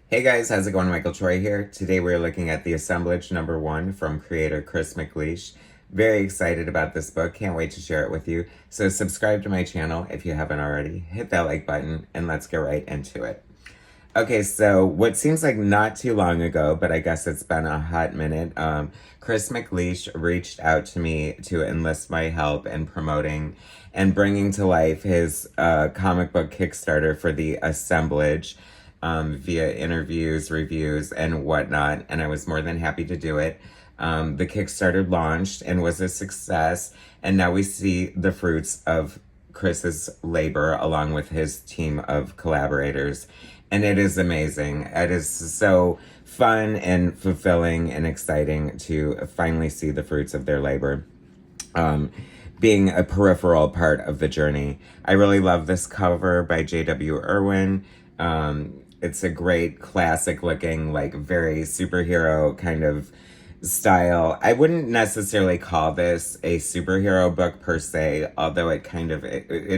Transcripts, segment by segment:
Hey guys, how's it going? Michael Troy here. Today we're looking at the Assemblage #1 from creator Chris McLeish. Very excited about this book. Can't wait to share it with you. So subscribe to my channel if you haven't already. Hit that like button and let's get right into it. Okay, so what seems like not too long ago, but I guess it's been a hot minute, Chris McLeish reached out to me to enlist my help in promoting and bringing to life his comic book Kickstarter for the Assemblage via interviews, reviews, and whatnot, and I was more than happy to do it. The Kickstarter launched and was a success, and now we see the fruits of Chris's labor along with his team of collaborators. And it is amazing. It is so fun and fulfilling and exciting to finally see the fruits of their labor. Being a peripheral part of the journey. I really love this cover by J.W. Irwin. It's a great classic looking, like very superhero kind of style. I wouldn't necessarily call this a superhero book per se, although it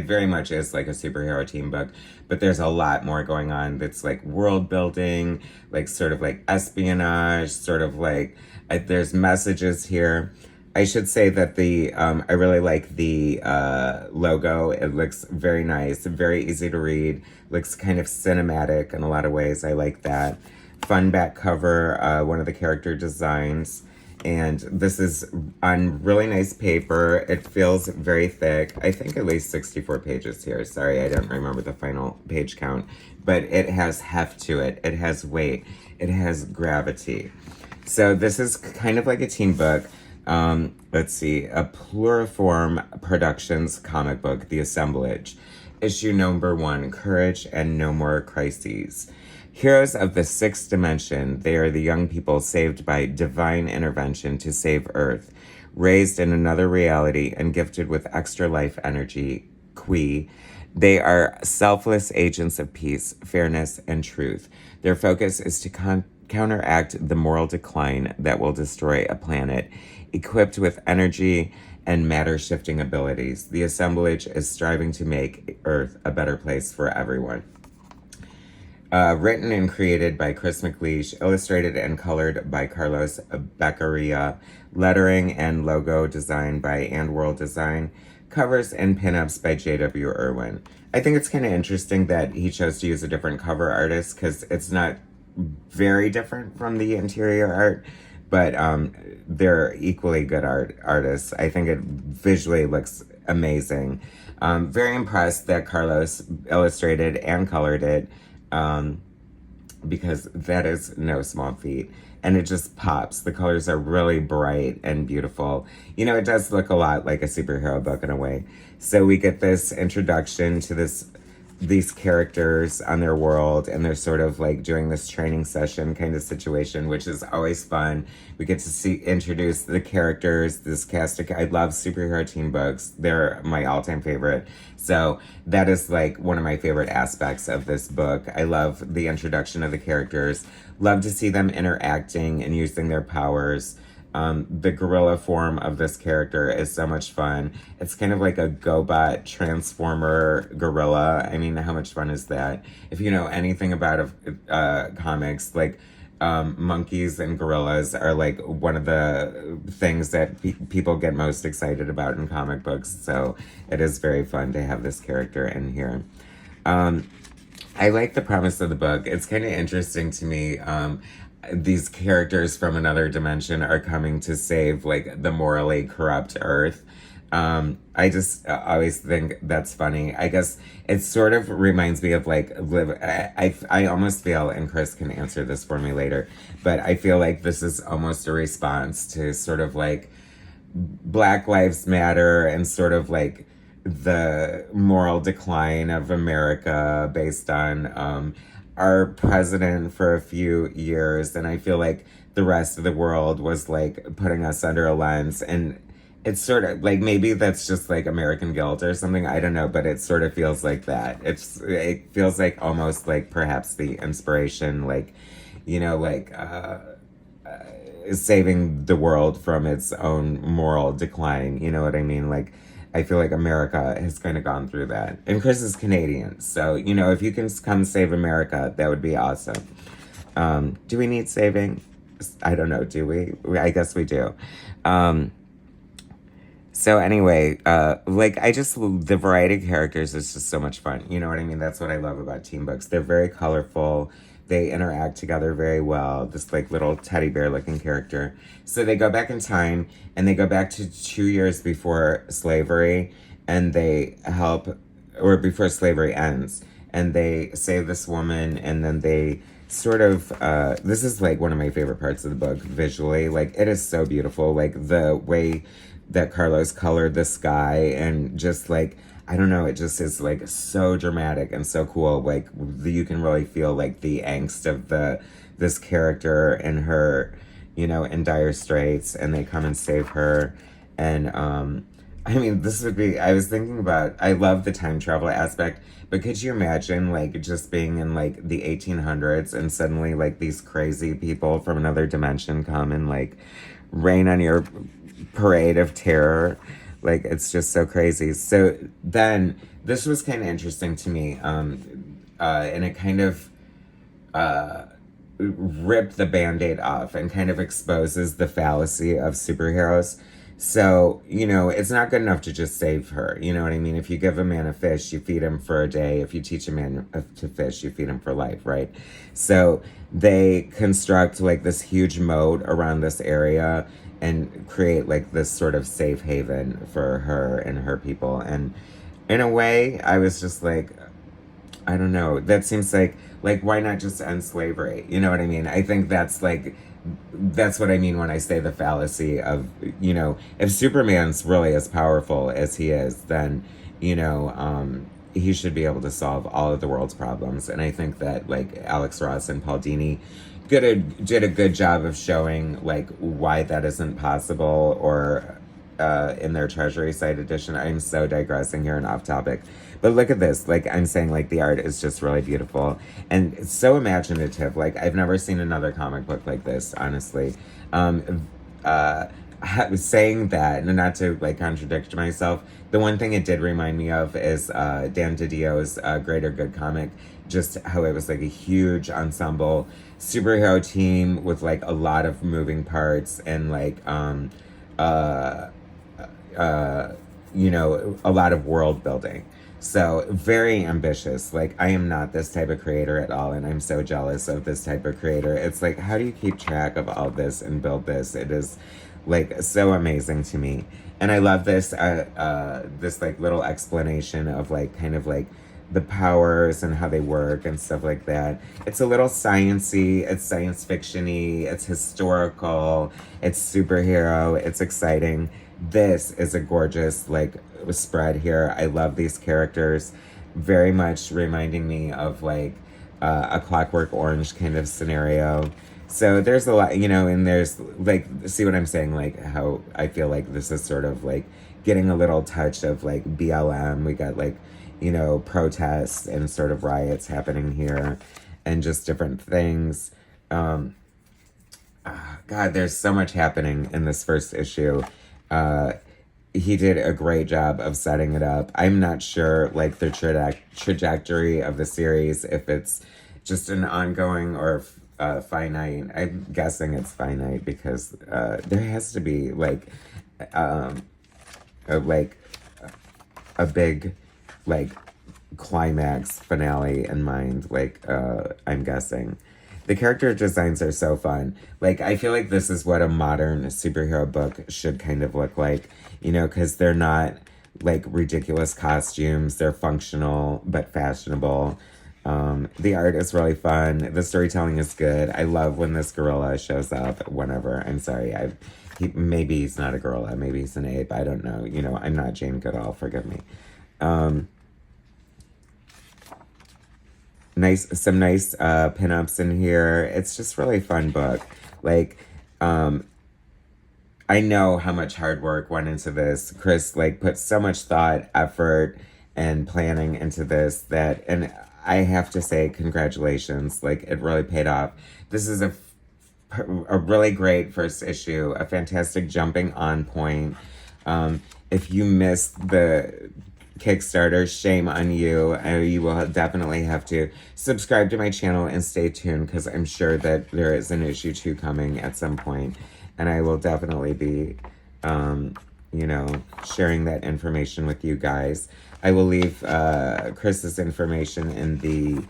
very much is like a superhero team book, but there's a lot more going on that's like world building, like sort of like espionage, sort of like there's messages here. I should say that I really like the logo. It looks very nice, very easy to read, looks kind of cinematic in a lot of ways. I like that. Fun back cover, one of the character designs, and this is on really nice paper. It feels very thick. I think at least 64 pages here. Sorry, I don't remember the final page count, but it has heft to it. It has weight. It has gravity. So this is kind of like a teen book. Let's see, a Pluriform Productions comic book, The Assemblage. Issue #1, Courage and No More Crises. Heroes of the sixth dimension, they are the young people saved by divine intervention to save Earth. Raised in another reality and gifted with extra life energy, Qui, they are selfless agents of peace, fairness, and truth. Their focus is to counteract the moral decline that will destroy a planet. Equipped with energy and matter-shifting abilities, the assemblage is striving to make Earth a better place for everyone. Written and created by Chris McLeish, illustrated and colored by Carlos Beccaria, lettering and logo design by And World Design, covers and pinups by J.W. Irwin. I think it's kind of interesting that he chose to use a different cover artist because it's not very different from the interior art, but they're equally good artists. I think it visually looks amazing. Very impressed that Carlos illustrated and colored it, because that is no small feat. And it just pops. The colors are really bright and beautiful. You know, it does look a lot like a superhero book in a way. So we get this introduction to these characters on their world, and they're sort of like doing this training session kind of situation, which is always fun. We get to introduce the characters, this cast. I love superhero teen books. They're my all-time favorite. So that is like one of my favorite aspects of this book. I love the introduction of the characters. Love to see them interacting and using their powers. The gorilla form of this character is so much fun. It's kind of like a GoBot transformer gorilla. I mean, how much fun is that? If you know anything about comics, like monkeys and gorillas are like one of the things that people get most excited about in comic books. So it is very fun to have this character in here. I like the premise of the book. It's kind of interesting to me. These characters from another dimension are coming to save like the morally corrupt Earth. I just always think that's funny. I guess it sort of reminds me of like I almost feel, and Chris can answer this for me later, but I feel like this is almost a response to sort of like Black Lives Matter and sort of like the moral decline of America based on our president for a few years, and I feel like the rest of the world was like putting us under a lens, and it's sort of like maybe that's just like American guilt or something, I don't know, but it sort of feels like that. It feels like almost like perhaps the inspiration, like, you know, like saving the world from its own moral decline, you know what I mean? Like, I feel like America has kind of gone through that. And Chris is Canadian, so, you know, if you can come save America, that would be awesome. Do we need saving? I don't know. Do we? I guess we do. So anyway, like the variety of characters is just so much fun. You know what I mean? That's what I love about teen books. They're very colorful. They interact together very well. This like little teddy bear looking character. So they go back in time and they go back to 2 years before slavery, and they help, or before slavery ends, and they save this woman, and then they sort of, this is like one of my favorite parts of the book visually. Like it is so beautiful. Like the way that Carlos colored the sky, and just like, I don't know, it just is like so dramatic and so cool. Like you can really feel like the angst of this character and her, you know, in dire straits, and they come and save her. And I mean, I was thinking about, I love the time travel aspect, but could you imagine like just being in like the 1800s and suddenly like these crazy people from another dimension come and like rain on your parade of terror? Like it's just so crazy. So then this was kind of interesting to me, and it kind of ripped the band-aid off and kind of exposes the fallacy of superheroes. So, you know, it's not good enough to just save her. You know what I mean? If you give a man a fish, you feed him for a day. If you teach a man to fish, you feed him for life, right? So they construct like this huge moat around this area and create like this sort of safe haven for her and her people. And in a way, I was just like, I don't know. That seems like why not just end slavery? You know what I mean? I think that's what I mean when I say the fallacy of, you know, if Superman's really as powerful as he is, then, you know, he should be able to solve all of the world's problems. And I think that like Alex Ross and Paul Dini did a good job of showing like why that isn't possible, or in their Treasury Site edition. I'm so digressing here and off topic. But look at this. Like I'm saying, like the art is just really beautiful and it's so imaginative. Like I've never seen another comic book like this, honestly. Saying that, and not to like contradict myself, the one thing it did remind me of is Dan DiDio's Greater Good comic. Just how it was like a huge ensemble superhero team with like a lot of moving parts and like you know, a lot of world building. So very ambitious. Like I am not this type of creator at all, and I'm so jealous of this type of creator. It's like, how do you keep track of all this and build this? It is like so amazing to me. And I love this this like little explanation of like kind of like the powers and how they work and stuff like that. It's a little sciencey, it's science fiction-y, it's historical, it's superhero, it's exciting. This is a gorgeous like spread here. I love these characters, very much reminding me of like a Clockwork Orange kind of scenario. So there's a lot, you know, and there's like, see what I'm saying? Like how I feel like this is sort of like getting a little touch of like BLM. We got like, you know, protests and sort of riots happening here and just different things. God, there's so much happening in this first issue. He did a great job of setting it up. I'm not sure like the trajectory of the series, if it's just an ongoing or finite. I'm guessing it's finite because there has to be like a big like climax finale in mind. Like I'm guessing. The character designs are so fun. Like, I feel like this is what a modern superhero book should kind of look like, you know, because they're not, like, ridiculous costumes. They're functional, but fashionable. The art is really fun. The storytelling is good. I love when this gorilla shows up whenever. I'm sorry, maybe he's not a gorilla. Maybe he's an ape. I don't know. You know, I'm not Jane Goodall. Forgive me. Some nice pinups in here. It's just really fun book. Like, I know how much hard work went into this. Chris like put so much thought, effort, and planning into this and I have to say congratulations. Like it really paid off. This is a really great first issue. A fantastic jumping on point. If you missed the Kickstarter. Shame on you. You will definitely have to subscribe to my channel and stay tuned, because I'm sure that there is an issue 2 coming at some point, and I will definitely be, you know, sharing that information with you guys. I will leave Chris's information in the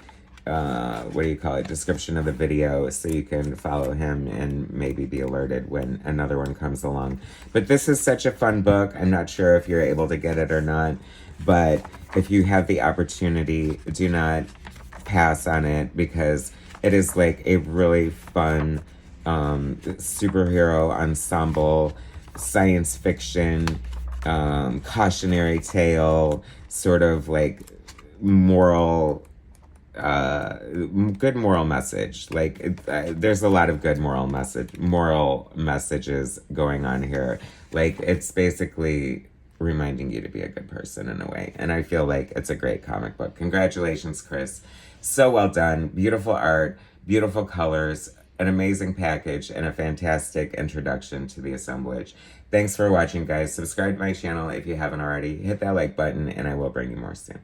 description of the video, so you can follow him and maybe be alerted when another one comes along. But this is such a fun book. I'm not sure if you're able to get it or not, but if you have the opportunity, do not pass on it, because it is like a really fun superhero ensemble, science fiction, cautionary tale, sort of like moral, good moral message. Like, there's a lot of good moral messages going on here. Like, it's basically reminding you to be a good person in a way. And I feel like it's a great comic book. Congratulations, Chris. So well done. Beautiful art, beautiful colors, an amazing package, and a fantastic introduction to the assemblage. Thanks for watching, guys. Subscribe to my channel if you haven't already. Hit that like button, and I will bring you more soon.